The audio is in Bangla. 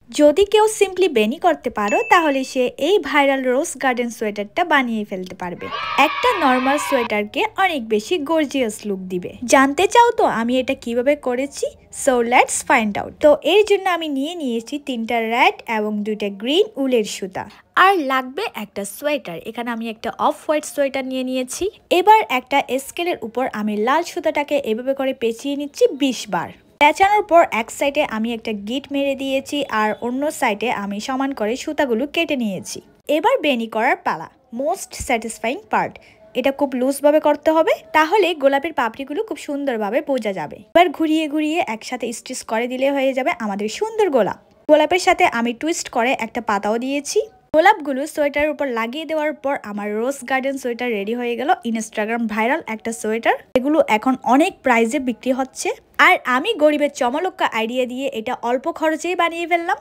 যদি কেউ সিম্পলি বেনি করতে পারো তাহলে সে এই ভাইরাল রোজ গার্ডেন সোয়েটারটা বানিয়ে ফেলতে পারবে। একটা নর্মাল সোয়েটারকে অনেক বেশি গর্জিয়াস লুক দিবে। জানতে চাও তো আমি এটা কিভাবে করেছি? So let's find out. তো এর জন্য আমি নিয়েছি 3টা রেড এবং 2টা গ্রিন উলের সুতা। আর লাগবে একটা সোয়েটার। এখানে আমি একটা অফ হোয়াইট সোয়েটার নিয়েছি। এবার একটা স্কেলের উপর আমি লাল সুতাটাকে এভাবে করে পেঁচিয়ে নিচ্ছি 20 বার। পেঁচানোর পর এক সাইডে আমি একটা গিট মেরে দিয়েছি আর অন্য সাইডে আমি সমান করে সুতাগুলো কেটে নিয়েছি। এবার বেনি করার পালা, মোস্ট স্যাটিসফাইং পার্ট। এটা খুব লুজ ভাবে করতে হবে, তাহলে গোলাপের পাপড়িগুলো খুব সুন্দরভাবে বোঝা যাবে। এবার ঘুরিয়ে ঘুরিয়ে একসাথে স্টিচ করে দিলে হয়ে যাবে আমাদের সুন্দর গোলাপ। গোলাপের সাথে আমি টুইস্ট করে একটা পাতাও দিয়েছি। গোলাপগুলো সোয়েটারের উপর লাগিয়ে দেওয়ার পর আমার রোজ গার্ডেন সোয়েটার রেডি হয়ে গেল। ইনস্টাগ্রাম ভাইরাল একটা সোয়েটার। এগুলো এখন অনেক প্রাইসে বিক্রি হচ্ছে। আর আমি গরিবের চমলক্কা আইডিয়া দিয়ে এটা অল্প খরচেই বানিয়ে ফেললাম।